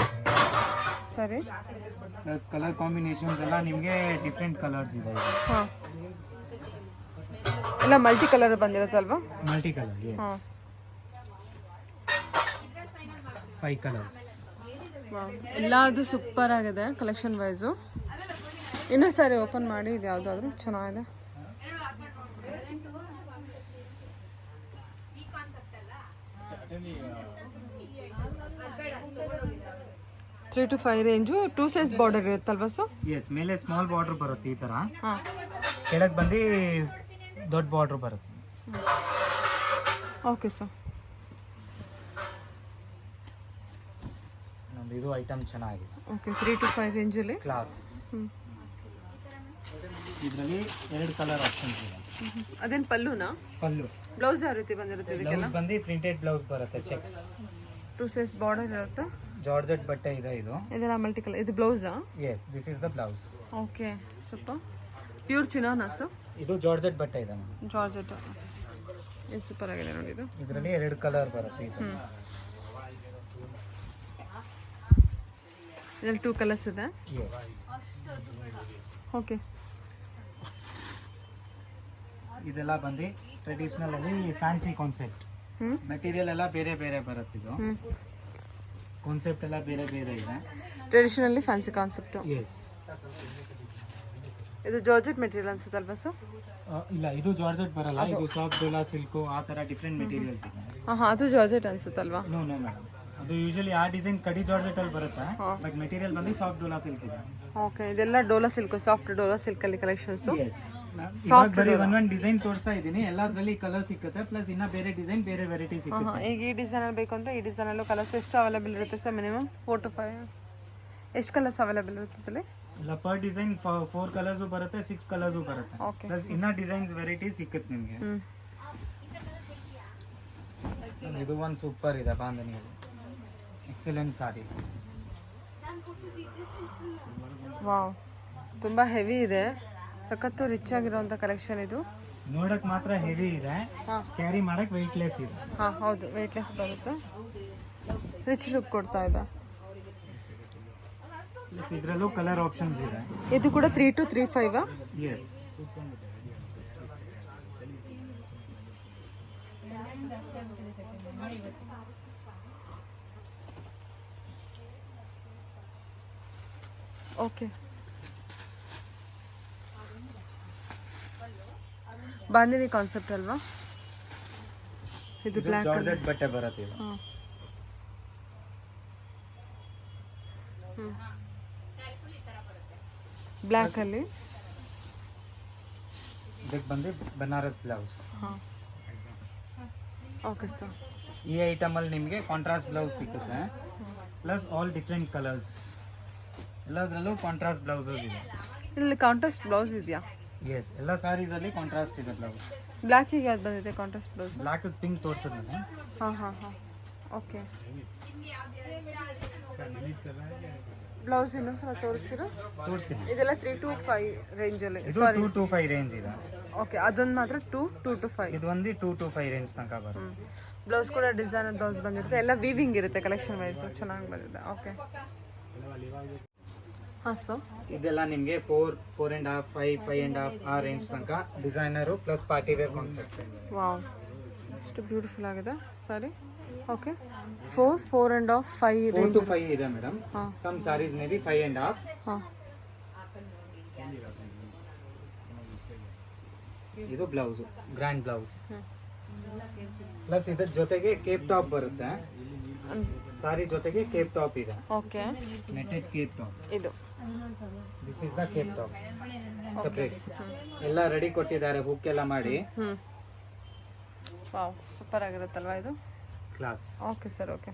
ಸರಿ. ಪ್ಲಸ್ ಕಲರ್ ಕಾಂಬಿನೇಷನ್ಸ್ ಎಲ್ಲ ನಿಮಗೆ ಡಿಫ್ರೆಂಟ್ ಕಲರ್ಸ್ ಇದೆ. ಹಾಂ, ಎಲ್ಲ ಮಲ್ಟಿ ಕಲರ್ ಬಂದಿರುತ್ತಲ್ವಾ? Multi colour. ಹಾಂ, 5 ಕಲರ್ಸ್. ಎಲ್ಲದು ಸೂಪರ್ ಆಗಿದೆ ಕಲೆಕ್ಷನ್ ವೈಸು. ಇನ್ನೂ ಸಾರಿ ಓಪನ್ ಮಾಡಿ, ಇದು ಯಾವುದಾದ್ರೂ ಚೆನ್ನಾಗಿದೆ. Three to 5 range. 2 size border ಇರುತ್ತಲ್ವಾ ಸರ್? ಎಸ್, ಮೇಲೆ ಸ್ಮಾಲ್ ಬಾರ್ಡರ್ ಬರುತ್ತೆ ಈ ಥರ. ಹಾಂ, ಕೆಳಗೆ ಬಂದು ದೊಡ್ಡ ಬಾರ್ಡರ್ ಬರುತ್ತೆ. Okay sir. ನಮ್ದು ಇದು ಐಟಮ್ ಚೆನ್ನಾಗಿದೆ. ಓಕೆ, 3 to 5 ರೇಂಜಲ್ಲಿ ಕ್ಲಾಸ್. ಇದರಲ್ಲಿ 2 ಕಲರ್ ಆಪ್ಷನ್ಸ್ ಇದೆ. ಅದೇನು ಪಲ್ಲುನಾ? ಪಲ್ಲು. ಬ್ಲೌಸ್ ಯಾವ ರೀತಿ ಬಂದಿರುತ್ತೆ ಇದಕ್ಕೆಲ್ಲ? ಬ್ಲೌಸ್ ಬಂದು ಪ್ರಿಂಟೆಡ್ ಬ್ಲೌಸ್ ಬರುತ್ತೆ, ಚೆಕ್ಸ್. 2 ಸೈಜ್ ಬಾರ್ಡರ್ ಇರುತ್ತೆ. ಜಾರ್ಜೆಟ್ ಬಟ್ಟೆ ಇದೆ ಇದು. ಇದೆಲ್ಲ ಮಲ್ಟಿ ಕಲರ್. ಇದು ಬ್ಲೌಸಾ? Yes, this is the blouse. Okay, super. Pure ಚಿನಾನಾ ಸರ್? ಇದು ಜಾರ್ಜೆಟ್ ಬಟ್ಟೆ ಇದೆ. ಜಾರ್ಜೆಟ್. ಇದು ಸೂಪರ್ ಆಗಿದೆ ನೋಡಿ. ಇದು ಇದರಲ್ಲಿ 2 ಕಲರ್ ಬರುತ್ತೆ. ಇದರಲ್ಲಿ 2 ಕಲರ್ಸ್ ಇದೆ. ಎಸ್. ಓಕೆ, ಇದೆಲ್ಲ ಬಂದು ಟ್ರೆಡಿಷನಲ್ ಅಲ್ಲಿ ಫ್ಯಾನ್ಸಿ ಕಾನ್ಸೆಪ್ಟ್. ಮೆಟೀರಿಯಲ್ ಎಲ್ಲ ಬೇರೆ ಬೇರೆ ಬರುತ್ತೆ. ಇದು ಕಾನ್ಸೆಪ್ಟ್ ಎಲ್ಲ ಬೇರೆ ಬೇರೆ ಇದೆ. Traditionally fancy concept. ಎಸ್. ಇದು ಜಾರ್ಜೆಟ್ ಮೆಟೀರಿಯಲ್ ಅನ್ಸುತ್ತಲ್ವಾ ಸರ್? ಇಲ್ಲ, ಇದು ಜಾರ್ಜೆಟ್ ಬರಲ್ಲ. ಇದು ಸಾಫ್ಟ್ ಡೋಲಾ ಸಿಲ್ಕು ಆ ಥರ ಡಿಫ್ರೆಂಟ್ ಮೆಟೀರಿಯಲ್ಸ್ ಇದೆ. ಹಾಂ, ಅದು ಜಾರ್ಜೆಟ್ ಅನ್ಸುತ್ತಲ್ವಾ? ನೋ ಮೇಡಮ್, ಅದು ಯೂಶಲಿ ಆ ಡಿಸೈನ್ ಕಡಿ ಜಾರ್ಜೆಟ್ ಅಲ್ಲಿ ಬರುತ್ತೆ. ಬಟ್ ಮೆಟೀರಿಯಲ್ ಬಂದು ಸಾಫ್ಟ್ ಡೋಲಾ ಸಿಲ್ಕ್ ಇದೆ. ಓಕೆ, ಇದೆಲ್ಲ ಡೋಲಾ ಸಿಲ್ಕ್, ಸಾಫ್ಟ್ ಡೋಲಾ ಸಿಲ್ಕಲ್ಲಿ ಕಲೆಕ್ಷನ್ಸು. ಸಾಫ್ಟ್ ಬರೀ ಒಂದೊಂದು ಡಿಸೈನ್ ತೋರಿಸ್ತಾ ಇದ್ದೀನಿ. ಎಲ್ಲದರಲ್ಲಿ ಕಲರ್ ಸಿಕ್ಕುತ್ತೆ, ಪ್ಲಸ್ ಇನ್ನ ಬೇರೆ ಡಿಸೈನ್, ಬೇರೆ ವೆರೈಟಿ ಸಿಕ್ಕುತ್ತೆ. ಈಗ ಈ ಡಿಸೈನಲ್ಲಿ ಬೇಕು ಅಂದರೆ ಈ ಡಿಸೈನಲ್ಲೂ ಕಲರ್ಸ್ ಎಷ್ಟು ಅವೈಲೇಬಲ್ ಇರುತ್ತೆ ಸರ್? ಮಿನಿಮಮ್ 4 to 5 ಎಷ್ಟು ಕಲರ್ಸ್ ಅವೈಲೇಬಲ್ ಇರುತ್ತೆ? ಇಲ್ಲ, ಪರ್ ಡಿಸೈನ್ 4 ಕಲರ್ಸು ಬರುತ್ತೆ, 6 ಕಲರ್ಸು ಬರುತ್ತೆ. ಓಕೆ, ಪ್ಲಸ್ ಇನ್ನ ಡಿಸೈನ್ಸ್ ವೆರೈಟಿ ಸಿಕ್ಕುತ್ತೆ ನಿಮಗೆ. ಇದು ಒಂದು ಸೂಪರ್ ಇದೆ ಬಾಂಧನಿಯಲ್ಲಿ. ಎಕ್ಸಲೆಂಟ್ ಸಾರಿ. ವಾವ್, ತುಂಬ ಹೆವಿ ಇದೆ. ಸಖತ್ತು ರಿಚ್ ಆಗಿರೋಂಥ ಕಲೆಕ್ಷನ್ ಇದು. ನೋಡಕ್ ಮಾತ್ರ ಹೆವಿ ಇದೆ, ಕ್ಯಾರಿ ಮಾಡಕ್ ವೆಯ್ಟ್ಲೆಸ್ ಇದೆ. ಹೌದು, ವೆಯ್ಟ್ಲೆಸ್ ಬರುತ್ತೆ, ರಿಚ್ ಲುಕ್ ಕೊಡ್ತಾ ಇದೆ. ಇದರಲ್ಲೂ ಕಲರ್ ಆಪ್ಷನ್ಸ್ ಇದೆ. ಇದು ಕೂಡ 3 to 3.5. Yes, okay. Bandhani concept ಅಲ್ವಾ ಇದು? ಬ್ಲ್ಯಾಕ್ ಜಾರ್ಜೆಟ್ ಬಟ್ಟೆ ಬರುತ್ತೆ. ಬ್ಲ್ಯಾಕ್ ಅಲ್ಲಿ ಇದಕ್ಕೆ ಬಂದು ಬನಾರಸ್ ಬ್ಲೌಸ್. Okay sir. ಈ ಐಟಮ್ ಅಲ್ಲಿ ನಿಮಗೆ ಕಾಂಟ್ರಾಸ್ಟ್ ಬ್ಲೌಸ್ ಸಿಗುತ್ತೆ, ಪ್ಲಸ್ ಆಲ್ ಡಿಫ್ರೆಂಟ್ ಕಲರ್ಸ್. ಎಲ್ಲದರಲ್ಲೂ ಕಾಂಟ್ರಾಸ್ಟ್ ಬ್ಲೌಸಸ್ ಇದೆ. ಇಲ್ಲಿ ಕಾಂಟ್ರಾಸ್ಟ್ ಬ್ಲೌಸ್ ಇದೆಯಾ? ಎಸ್, ಎಲ್ಲ ಸಾರೀಸ್ ಅಲ್ಲಿ ಕಾಂಟ್ರಾಸ್ಟ್ ಇದೆ ಬ್ಲೌಸ್. ಬ್ಲ್ಯಾಕಿಗೆ ಯಾವ್ದು ಬಂದಿದೆ ಕಾಂಟ್ರಾಸ್ಟ್ ಬ್ಲೌಸ್? ಬ್ಲ್ಯಾಕ್ ಪಿಂಕ್ ತೋರಿಸಿದ್ರೆ. ಹಾಂ. ಓಕೆ. ಬ್ಲೌಸ್ ಇನ್ನೊಂದ್ಸಲ ತೋರಿಸ್ತೀರಾ? ತೋರಿಸ್ತೀನಿ. ಇದೆಲ್ಲ 3 to 5 ರೇಂಜಲ್ಲಿ. ಇದು 2 to 5 ರೇಂಜ್ ಇದೆ. ಓಕೆ, ಅದೊಂದು ಮಾತ್ರ 2 to 5. ಇದು ಒಂದು 2 to 5 ರೇಂಜ್ ತನಕ ಬರುತ್ತೆ. ಬ್ಲೌಸ್ ಕೂಡ ಡಿಸೈನರ್ ಬ್ಲೌಸ್ ಬಂದಿರುತ್ತೆ, ಎಲ್ಲ ವೀವಿಂಗ್ ಇರುತ್ತೆ, ಕಲೆಕ್ಷನ್ ವೈಸ್ ಚೆನ್ನಾಗಿ ಬಂದಿದೆ. ಓಕೆ. ಹಾಂ ಸರ್. ಇದೆಲ್ಲ ನಿಮಗೆ 4.5, 5.5 ಆ ರೇಂಜ್ ತನಕ designer plus party wear concept. Wow, ಎಷ್ಟು ಬ್ಯೂಟಿಫುಲ್ ಆಗಿದೆ ಸಾರಿ. Okay, 4.5, 5 4 range. to 5 ಇದೆ madam. Some saris may be 5.5. ಹಾಂ. ಇದು ಬ್ಲೌಸ್, ಗ್ರ್ಯಾಂಡ್ ಬ್ಲೌಸ್, ಪ್ಲಸ್ ಇದ್ರ ಜೊತೆಗೆ ಕೇಪ್ ಟಾಪ್ ಬರುತ್ತೆ. ಸಾರಿ ಜೊತೆಗೆ ಕೇಪ್ ಟಾಪ್ ಇದೆ. ಓಕೆ. Netted cape top. ಇದು this is the cape top separate. ಎಲ್ಲ ರೆಡಿ ಕೊಟ್ಟಿದ್ದಾರೆ, ಹುಕ್ ಎಲ್ಲ ಮಾಡಿ. ವಾವ್, ಸೂಪರ್ ಆಗಿರುತ್ತಲ್ವಾ ಇದು? Class. Okay sir. Okay.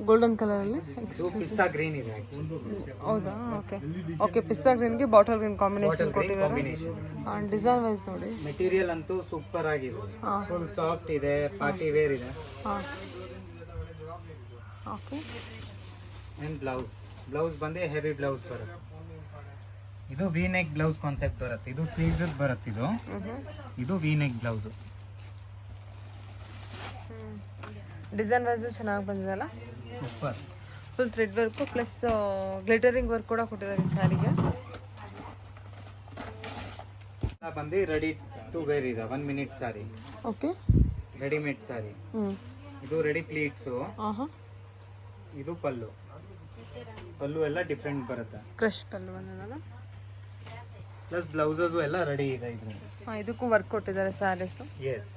Golden colour ಅಲ್ಲಿ ಪಿಸ್ತಾ ಗ್ರೀನ್ ಇದೆ. ಹೌದಾ? ಓಕೆ. ಓಕೆ, ಪಿಸ್ತಾ ಗ್ರೀನ್ಗೆ ಬಾಟಲ್ ಗ್ರೀನ್ ಕಾಂಬಿನೇಷನ್ ಕೊಟ್ಟಿದ್ದಾರೆ. ಡಿಸೈನ್ ವೈಸ್ ನೋಡಿ. ಮೆಟೀರಿಯಲ್ ಅಂತೂ ಸೂಪರ್ ಆಗಿದೆ, ಫುಲ್ ಸಾಫ್ಟ್ ಇದೆ, ಪಾರ್ಟಿ ವೇರ್ ಇದೆ. ಓಕೆ. ಅಂಡ್ ಬ್ಲೌಸ್ ಬಂದು ಹೆವಿ ಬ್ಲೌಸ್ ಬರುತ್ತೆ. ಇದು ವಿ ನೆಕ್ ಬ್ಲೌಸ್ ಕಾನ್ಸೆಪ್ಟ್ ಬರುತ್ತೆ. ಇದು ಸ್ಲೀವ್ಸ್ ಬರುತ್ತೆ. ಇದು V neck blouse. Design wise ಚೆನ್ನಾಗಿ ಬಂದಿದೆಲ್ಲ, super. Full thread work plus glittering work ಕೂಡ ಕೊಟ್ಟಿದ್ದಾರೆ ಈ ಸ್ಯಾರಿಗೆ. ಬಂದು ರೆಡಿ ಟು ವೇರ್ ಇದೆ, 1 minute ಸಾರಿ. ಓಕೆ. ರೆಡಿಮೇಡ್ ಸಾರಿ. ಇದು ರೆಡಿ ಪ್ಲೀಟ್ಸು. ಇದು ಪಲ್ಲು ಎಲ್ಲ ಡಿಫ್ರೆಂಟ್ ಬರುತ್ತೆ. ಕ್ರಶ್ ಪಲ್ಲು ಬಂದಿದೆಲ್ಲ, ಪ್ಲಸ್ ಬ್ಲೌಸಸ್ ಎಲ್ಲ ರೆಡಿ ಇದೆ. ಇದಕ್ಕೂ ವರ್ಕ್ ಕೊಟ್ಟಿದ್ದಾರೆ ಸ್ಯಾರೀಸು. ಎಸ್.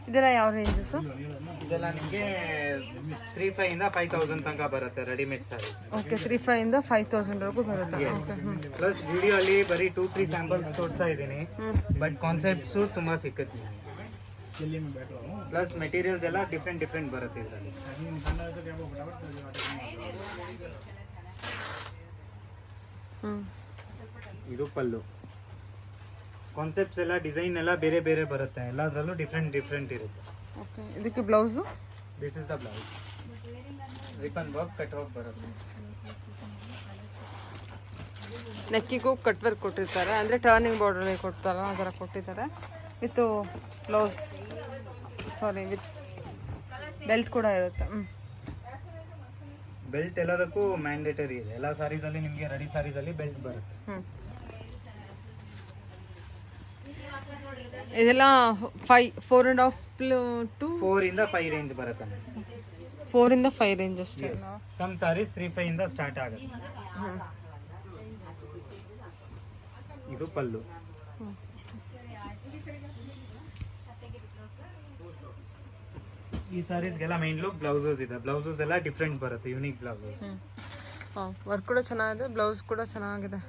ಇದೆಲ್ಲ ಯಾವ ರೇಂಜಸ್? ಇದೆಲ್ಲ ನಿಮಗೆ 3,500 ಇಂದ 5,000 ತನಕ ಬರುತ್ತೆ ರೆಡಿಮೇಡ್ ಸಾರೀಸ್. ಓಕೆ, 3,500 ಇಂದ 5,000 ವರೆಗೂ ಬರುತ್ತೆ. ಓಕೆ. ಪ್ಲಸ್ ವಿಡಿಯೋ ಅಲ್ಲಿ ಬರೀ 2-3 ಸ್ಯಾಂಪಲ್ಸ್ ತೋರಿಸ್ತಾ ಇದ್ದೀನಿ, ಬಟ್ ಕಾನ್ಸೆಪ್ಟ್ಸು ತುಂಬ ಸಿಕ್ಕತ್ತೆ. ಪ್ಲಸ್ ಮೆಟೀರಿಯಲ್ಸ್ ಎಲ್ಲ ಡಿಫ್ರೆಂಟ್ ಬರುತ್ತೆ ಇದರಲ್ಲಿ. ಇದು ಪಲ್ಲು. ಕಾನ್ಸೆಪ್ಟ್ಸ್ ಎಲ್ಲ ಡಿಸೈನ್ ಎಲ್ಲ ಬೇರೆ ಬರುತ್ತೆ, ಎಲ್ಲದರಲ್ಲೂ ಡಿಫ್ರೆಂಟ್ ಇರುತ್ತೆ. ಓಕೆ. ಇದಕ್ಕೆ blouse? This is the blouse. Ripon work, cut work ಬರುತ್ತೆ. ನೆಕ್ಕಿಗೂ ಕಟ್ ವರ್ಕ್ ಕೊಟ್ಟಿರ್ತಾರೆ, ಅಂದರೆ ಟರ್ನಿಂಗ್ ಬಾರ್ಡ್ರಲ್ಲಿ ಕೊಡ್ತಾರಲ್ಲ ಆ ಥರ ಕೊಟ್ಟಿದ್ದಾರೆ. With blouse, sorry with belt ಕೂಡ ಇರುತ್ತೆ. ಬೆಲ್ಟ್ ಎಲ್ಲದಕ್ಕೂ ಮ್ಯಾಂಡೇಟರಿ ಇದೆ. ಎಲ್ಲ ಸಾರೀಸಲ್ಲಿ ನಿಮಗೆ ರೆಡಿ ಸಾರೀಸಲ್ಲಿ ಬೆಲ್ಟ್ ಬರುತ್ತೆ. ಇದೆಲ್ಲ 4.5 to 4 ಇಂದ 5 ರೇಂಜ್ ಬರುತ್ತೆ. 4 ಇಂದ 5 ರೇಂಜ್ ಅಷ್ಟೇ. ಸಮ್ ಸಾರೀಸ್ 3-5 ಇಂದ ಸ್ಟಾರ್ಟ್ ಆಗುತ್ತೆ. ಇದು ಪಲ್ಲು. ಈ ಸಾರೀಸ್ಗೆಲ್ಲ ಮೈನ್ ಲುಕ್ ಬ್ಲೌಸಸ್ ಇದೆ. ಬ್ಲೌಸಸ್ ಎಲ್ಲ ಡಿಫ್ರೆಂಟ್ ಬರುತ್ತೆ, ಯೂನಿಕ್ ಬ್ಲೌಸಸ್. ವರ್ಕ್ ಕೂಡ ಚೆನ್ನಾಗಿದೆ, ಬ್ಲೌಸ್ ಕೂಡ ಚೆನ್ನಾಗಿದೆ.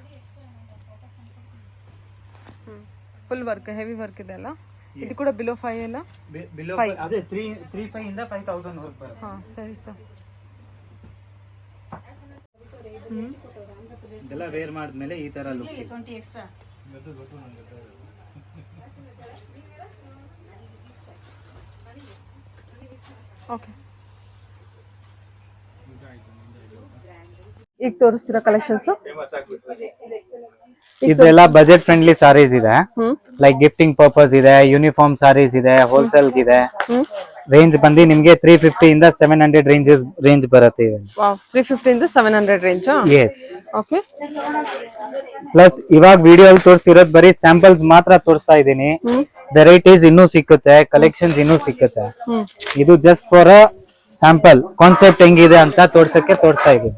ಫುಲ್ ವರ್ಕ್, ಹೆವಿ ವರ್ಕ್ ಇದೆ ಅಲ್ಲ. ಇದು ಕೂಡ ಬಿಲೋ 5 ಅಲ್ಲ? ಬಿಲೋ ಅದೇ 3,500 ಇಂದ 5,000 ವರ್ಕ್ ಬರುತ್ತೆ. ಹಾಂ, ಸರಿ ಸರ್. ಇದೆಲ್ಲ ವೇರ್ ಮಾಡಿದ್ಮೇಲೆ ಈ ತರ ಲುಕ್. ಓಕೆ, ಈಗ ತೋರಿಸ್ತಿರೋ ಕಲೆಕ್ಷನ್ಸ್ ಇದೆಲ್ಲ ಬಜೆಟ್ ಫ್ರೆಂಡ್ಲಿ ಸಾರೀಸ್ ಇದೆ. ಲೈಕ್ ಗಿಫ್ಟಿಂಗ್ ಪರ್ಪಸ್ ಇದೆ, ಯೂನಿಫಾರ್ಮ್ ಸಾರೀಸ್ ಇದೆ, ಹೋಲ್ಸೇಲ್ ಇದೆ. ರೇಂಜ್ ಬಂದು ನಿಮ್ಗೆ 350 ಇಂದ 700 ರೇಂಜ್ ಬರುತ್ತೆ. ವಾವ್, 350 ಇಂದ 700 ರೇಂಜ್. ಎಸ್. ಓಕೆ, ಪ್ಲಸ್ ಇವಾಗ ವಿಡಿಯೋ ಅಲ್ಲಿ ತೋರಿಸಿರೋದು ಬರೀ ಸ್ಯಾಂಪಲ್ಸ್ ಮಾತ್ರ ತೋರಿಸ್ತಾ ಇದ್ದೀನಿ. ವೆರೈಟೀಸ್ ಇನ್ನೂ ಸಿಕ್ಕುತ್ತೆ, ಕಲೆಕ್ಷನ್ಸ್ ಇನ್ನೂ ಸಿಕ್ಕುತ್ತೆ. ಇದು just for a sample, concept ಹೆಂಗಿದೆ ಅಂತ ತೋರ್ಸಕ್ಕೆ ತೋರಿಸ್ತಾ ಇದ್ದೀನಿ.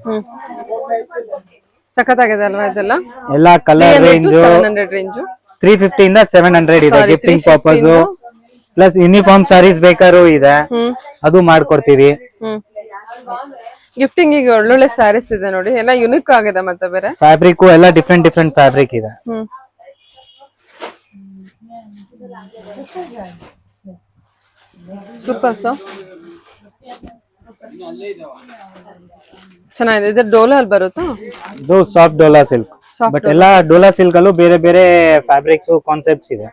ಸಖತ್ತಾಗಿದೆ ಅಲ್ವಾ ಇದೆಲ್ಲ? ಎಲ್ಲ ಕಲರ್ ರೇಂಜ್ 700 ರೇಂಜ್, 350 ಇಂದ 700 ಇದೆ gifting purpose. Plus uniform saris ಬೇಕಾದ್ರೂ ಇದೆ, ಅದು ಮಾಡ್ಕೊಡ್ತೀವಿ. ಗಿಫ್ಟಿಂಗ್ ಈಗ ಒಳ್ಳೊಳ್ಳೆ ಸ್ಯಾರೀಸ್ ಇದೆ ನೋಡಿ, ಎಲ್ಲ ಯುನಿಕ್ ಆಗಿದೆ. ಮತ್ತೆ ಬೇರೆ ಫ್ಯಾಬ್ರಿಕ್ ಎಲ್ಲ ಡಿಫ್ರೆಂಟ್ ಫ್ಯಾಬ್ರಿಕ್ ಇದೆ. ಸೂಪರ್. ಸೊ ಚೆನ್ನಾಗಿದೆ. ಇದು ಡೋಲಾ ಅಲ್ಲಿ ಬರುತ್ತಾ? ಇದು ಸಾಫ್ಟ್ ಡೋಲಾ ಸಿಲ್ಕ್. ಬಟ್ ಎಲ್ಲ ಡೋಲಾ ಸಿಲ್ಕ್ ಅಲ್ಲೂ ಬೇರೆ ಬೇರೆ ಫ್ಯಾಬ್ರಿಕ್ಸ್ ಕಾನ್ಸೆಪ್ಟ್ಸ್ ಇದೆ.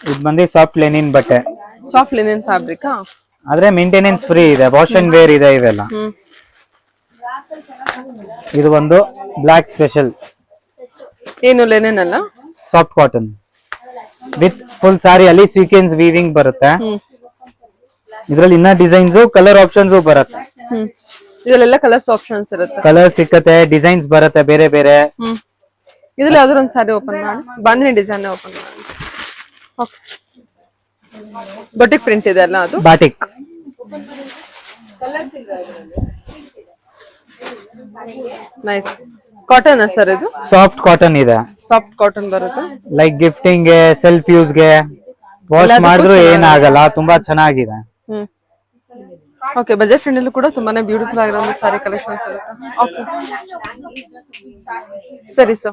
ಇದು ಬಂದು ಸಾಫ್ಟ್ ಲೆನಿನ್ ಬಟ್ಟೆ, ಸಾಫ್ಟ್ ಲಿನೆನ್ ಫ್ಯಾಬ್ರಿಕ್. ಆದ್ರೆ ಮೇಂಟೆನೆನ್ಸ್ ಫ್ರೀ ಇದೆ, ವಾಶ್ ಅಂಡ್ ವೇರ್ ಇದೆ ಇವೆಲ್ಲ. ಇದು ಒಂದು ಬ್ಲಾಕ್ ಸ್ಪೆಷಲ್, ಏನು ಲೆನೆನ್ ಅಲ್ಲ, ಸಾಫ್ಟ್ ಕಾಟನ್ ವಿತ್ ಫುಲ್ ಸಾರಿ ಅಲ್ಲಿ ಸೀಕ್ವೆನ್ಸ್ ವೀವಿಂಗ್ ಬರುತ್ತೆ. ಇದ್ರಲ್ಲಿ ಇನ್ನ ಡಿಸೈನ್ಸ್, ಕಲರ್ ಆಪ್ಷನ್ಸ್ ಬರುತ್ತೆ. ಇದೆಲ್ಲ ಕಲರ್ಸ್ ಆಪ್ಷನ್ಸ್ ಇರುತ್ತೆ, ಕಲರ್ ಸಿಕ್ಕತ್ತೆ, ಡಿಸೈನ್ಸ್ ಬರುತ್ತೆ ಬೇರೆ ಬೇರೆ. ಇದ್ರಲ್ಲಿ ಯಾವ್ದಾದ್ರು ಒಂದು ಸಾರಿ ಓಪನ್ ಮಾಡಿ, ಬಾಂಧಣಿ ಡಿಸೈನ್ ಓಪನ್ ಮಾಡಿ. ಓಕೆ, ಬೊಟಿಕ್ ಪ್ರಿಂಟ್ ಇದೆ ಅಲ್ಲ ಅದು? ಬಾಟಿಕ್. ನೈಸ್. ಕಾಟನ್ ಸರ್ ಇದು? ಸಾಫ್ಟ್ ಕಾಟನ್ ಇದೆ, ಸಾಫ್ಟ್ ಕಾಟನ್ ಬರುತ್ತೆ. ಲೈಕ್ ಗಿಫ್ಟಿಂಗ್ ಗೆ, ಸೆಲ್ಫ್ ಯೂಸ್ ಗೆ, ವಾಶ್ ಮಾಡಿದ್ರು ಏನಾಗಲ್ಲ, ತುಂಬಾ ಚೆನ್ನಾಗಿದೆ. ಓಕೆ, ಬಜೆಟ್ ಫ್ರೆಂಡ್ ಕೂಡ ತುಂಬಾನೇ ಬ್ಯೂಟಿಫುಲ್ ಆಗಿರೋ ಒಂದು ಸಾರಿ ಕಲೆಕ್ಷನ್ಸ್ ಇರುತ್ತೆ. ಓಕೆ, ಸರಿ ಸರ್.